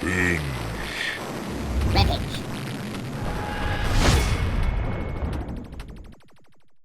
Rampage.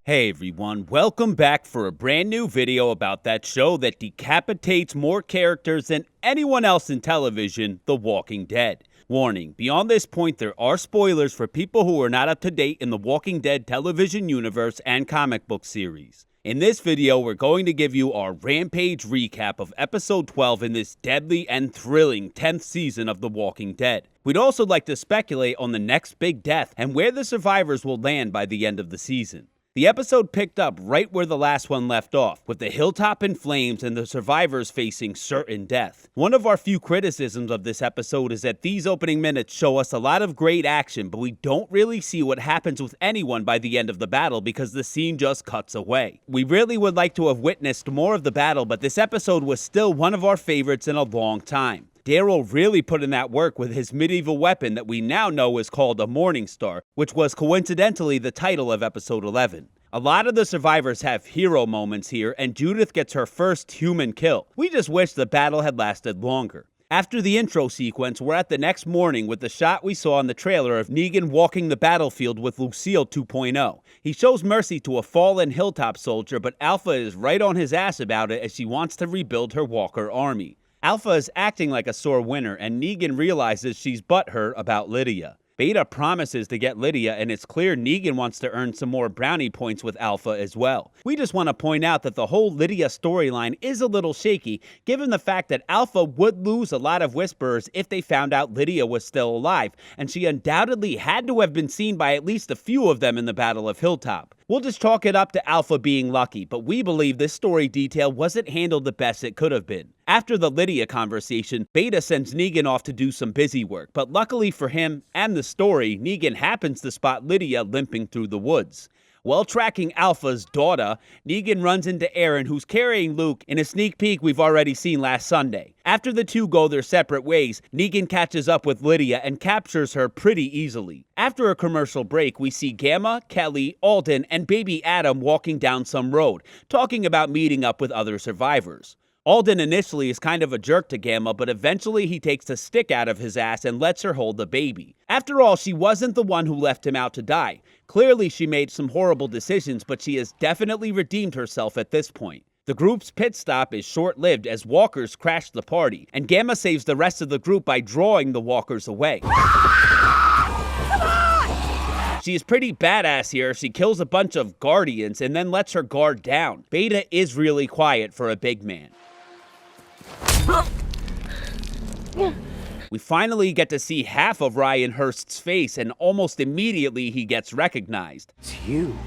Hey everyone, welcome back for a brand new video about that show that decapitates more characters than anyone else in television, The Walking Dead. Warning, beyond this point there are spoilers for people who are not up to date in the Walking Dead television universe and comic book series. In this video, we're going to give you our Rampage recap of episode 12 in this deadly and thrilling 10th season of The Walking Dead. We'd also like to speculate on the next big death and where the survivors will land by the end of the season. The episode picked up right where the last one left off, with the hilltop in flames and the survivors facing certain death. One of our few criticisms of this episode is that these opening minutes show us a lot of great action, but we don't really see what happens with anyone by the end of the battle because the scene just cuts away. We really would like to have witnessed more of the battle, but this episode was still one of our favorites in a long time. Daryl really put in that work with his medieval weapon that we now know is called a Morning Star, which was coincidentally the title of episode 11. A lot of the survivors have hero moments here, and Judith gets her first human kill. We just wish the battle had lasted longer. After the intro sequence, we're at the next morning with the shot we saw in the trailer of Negan walking the battlefield with Lucille 2.0. He shows mercy to a fallen Hilltop soldier, but Alpha is right on his ass about it as she wants to rebuild her Walker army. Alpha is acting like a sore winner, and Negan realizes she's butthurt about Lydia. Beta promises to get Lydia, and it's clear Negan wants to earn some more brownie points with Alpha as well. We just want to point out that the whole Lydia storyline is a little shaky, given the fact that Alpha would lose a lot of Whisperers if they found out Lydia was still alive, and she undoubtedly had to have been seen by at least a few of them in the Battle of Hilltop. We'll just chalk it up to Alpha being lucky, but we believe this story detail wasn't handled the best it could have been. After the Lydia conversation, Beta sends Negan off to do some busy work, but luckily for him and the story, Negan happens to spot Lydia limping through the woods. While tracking Alpha's daughter, Negan runs into Aaron, who's carrying Luke in a sneak peek we've already seen last Sunday. After the two go their separate ways, Negan catches up with Lydia and captures her pretty easily. After a commercial break, we see Gamma, Kelly, Alden, and baby Adam walking down some road, talking about meeting up with other survivors. Alden initially is kind of a jerk to Gamma, but eventually he takes a stick out of his ass and lets her hold the baby. After all, she wasn't the one who left him out to die. Clearly she made some horrible decisions, but she has definitely redeemed herself at this point. The group's pit stop is short-lived as walkers crash the party, and Gamma saves the rest of the group by drawing the walkers away. She is pretty badass here. She kills a bunch of guardians and then lets her guard down. Beta is really quiet for a big man. We finally get to see half of Ryan Hurst's face, and almost immediately he gets recognized. It's you.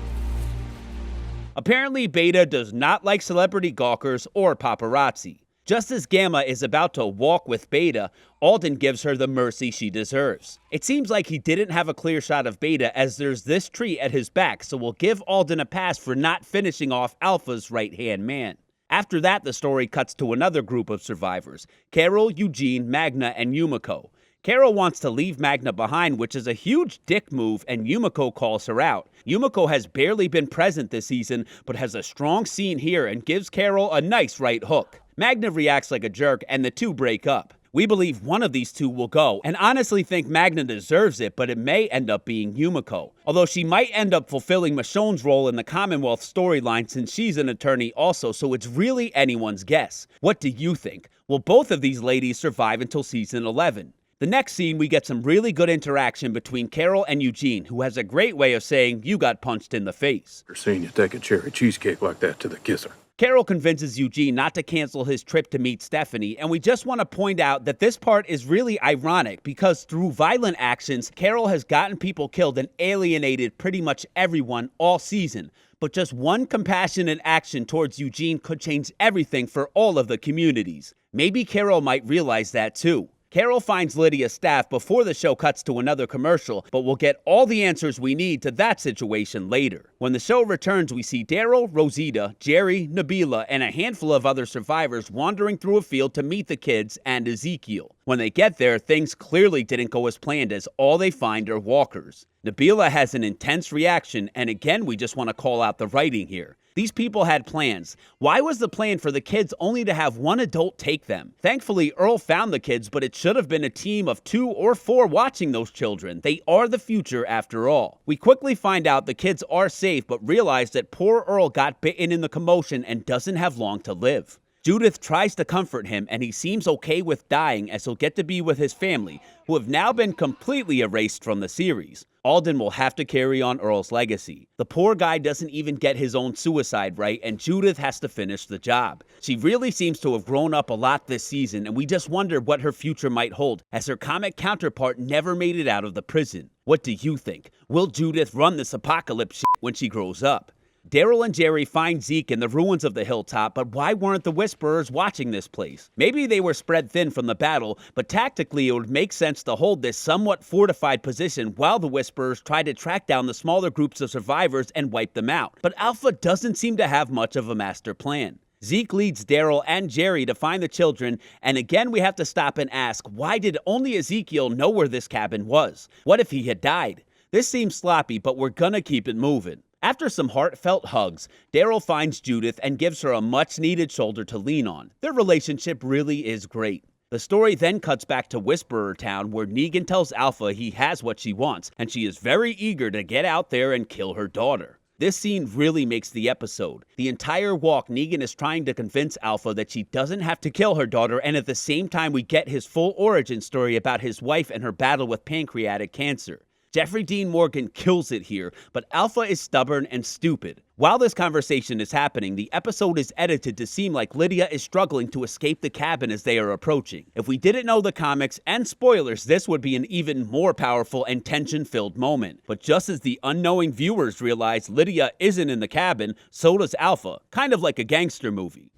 Apparently, Beta does not like celebrity gawkers or paparazzi. Just as Gamma is about to walk with Beta, Alden gives her the mercy she deserves. It seems like he didn't have a clear shot of Beta as there's this tree at his back, so we'll give Alden a pass for not finishing off Alpha's right-hand man. After that, the story cuts to another group of survivors: Carol, Eugene, Magna, and Yumiko. Carol wants to leave Magna behind, which is a huge dick move, and Yumiko calls her out. Yumiko has barely been present this season, but has a strong scene here and gives Carol a nice right hook. Magna reacts like a jerk, and the two break up. We believe one of these two will go, and honestly think Magna deserves it, but it may end up being Yumiko. Although she might end up fulfilling Michonne's role in the Commonwealth storyline since she's an attorney also, so it's really anyone's guess. What do you think? Will both of these ladies survive until season 11? The next scene, we get some really good interaction between Carol and Eugene, who has a great way of saying, "You got punched in the face." I've seen you take a cherry cheesecake like that to the kisser. Carol convinces Eugene not to cancel his trip to meet Stephanie, and we just want to point out that this part is really ironic because through violent actions, Carol has gotten people killed and alienated pretty much everyone all season. But just one compassionate action towards Eugene could change everything for all of the communities. Maybe Carol might realize that too. Carol finds Lydia's staff before the show cuts to another commercial, but we'll get all the answers we need to that situation later. When the show returns, we see Daryl, Rosita, Jerry, Nabila, and a handful of other survivors wandering through a field to meet the kids and Ezekiel. When they get there, things clearly didn't go as planned as all they find are walkers. Nabila has an intense reaction, and again we just want to call out the writing here. These people had plans. Why was the plan for the kids only to have one adult take them? Thankfully, Earl found the kids, but it should have been a team of 2 or 4 watching those children. They are the future after all. We quickly find out the kids are safe, but realize that poor Earl got bitten in the commotion and doesn't have long to live. Judith tries to comfort him, and he seems okay with dying as he'll get to be with his family, who have now been completely erased from the series. Alden will have to carry on Earl's legacy. The poor guy doesn't even get his own suicide right, and Judith has to finish the job. She really seems to have grown up a lot this season, and we just wonder what her future might hold, as her comic counterpart never made it out of the prison. What do you think? Will Judith run this apocalypse shit when she grows up? Daryl and Jerry find Zeke in the ruins of the hilltop, but why weren't the Whisperers watching this place? Maybe they were spread thin from the battle, but tactically it would make sense to hold this somewhat fortified position while the Whisperers try to track down the smaller groups of survivors and wipe them out. But Alpha doesn't seem to have much of a master plan. Zeke leads Daryl and Jerry to find the children, and again we have to stop and ask, why did only Ezekiel know where this cabin was? What if he had died? This seems sloppy, but we're gonna keep it moving. After some heartfelt hugs, Daryl finds Judith and gives her a much-needed shoulder to lean on. Their relationship really is great. The story then cuts back to Whisperer Town, where Negan tells Alpha he has what she wants, and she is very eager to get out there and kill her daughter. This scene really makes the episode. The entire walk, Negan is trying to convince Alpha that she doesn't have to kill her daughter, and at the same time we get his full origin story about his wife and her battle with pancreatic cancer. Jeffrey Dean Morgan kills it here, but Alpha is stubborn and stupid. While this conversation is happening, the episode is edited to seem like Lydia is struggling to escape the cabin as they are approaching. If we didn't know the comics and spoilers, this would be an even more powerful and tension-filled moment. But just as the unknowing viewers realize Lydia isn't in the cabin, so does Alpha, kind of like a gangster movie.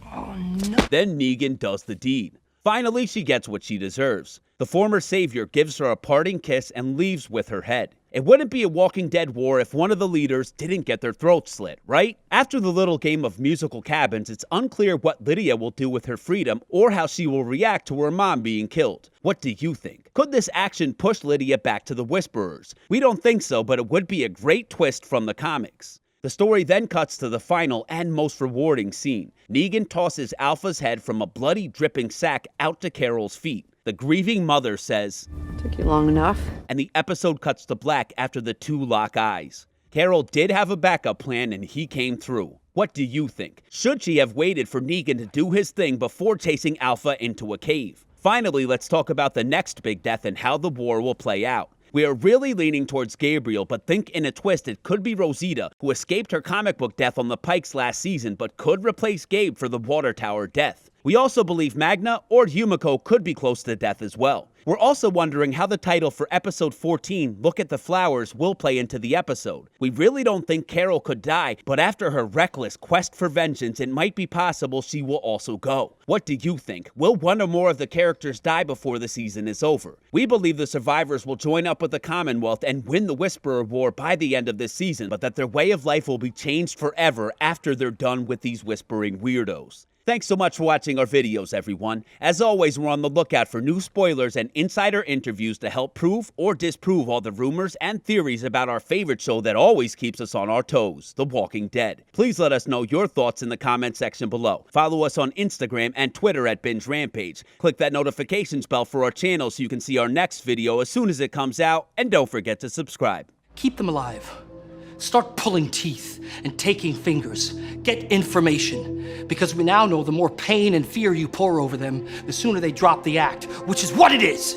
Oh no. Then Negan does the deed. Finally, she gets what she deserves. The former savior gives her a parting kiss and leaves with her head. It wouldn't be a Walking Dead war if one of the leaders didn't get their throats slit, right? After the little game of musical cabins, it's unclear what Lydia will do with her freedom or how she will react to her mom being killed. What do you think? Could this action push Lydia back to the Whisperers? We don't think so, but it would be a great twist from the comics. The story then cuts to the final and most rewarding scene. Negan tosses Alpha's head from a bloody, dripping sack out to Carol's feet. The grieving mother says, Took you long enough. And the episode cuts to black after the two lock eyes. Carol did have a backup plan and he came through. What do you think? Should she have waited for Negan to do his thing before chasing Alpha into a cave? Finally, let's talk about the next big death and how the war will play out. We are really leaning towards Gabriel, but think in a twist it could be Rosita, who escaped her comic book death on the Pikes last season, but could replace Gabe for the water tower death. We also believe Magna or Yumiko could be close to death as well. We're also wondering how the title for episode 14, Look at the Flowers, will play into the episode. We really don't think Carol could die, but after her reckless quest for vengeance, it might be possible she will also go. What do you think? Will one or more of the characters die before the season is over? We believe the survivors will join up with the Commonwealth and win the Whisperer War by the end of this season, but that their way of life will be changed forever after they're done with these whispering weirdos. Thanks so much for watching our videos, everyone. As always, we're on the lookout for new spoilers and insider interviews to help prove or disprove all the rumors and theories about our favorite show that always keeps us on our toes, The Walking Dead. Please let us know your thoughts in the comment section below. Follow us on Instagram and Twitter at Binge Rampage. Click that notifications bell for our channel so you can see our next video as soon as it comes out, and don't forget to subscribe. Keep them alive. Start pulling teeth and taking fingers. Get information. Because we now know the more pain and fear you pour over them, the sooner they drop the act, which is what it is.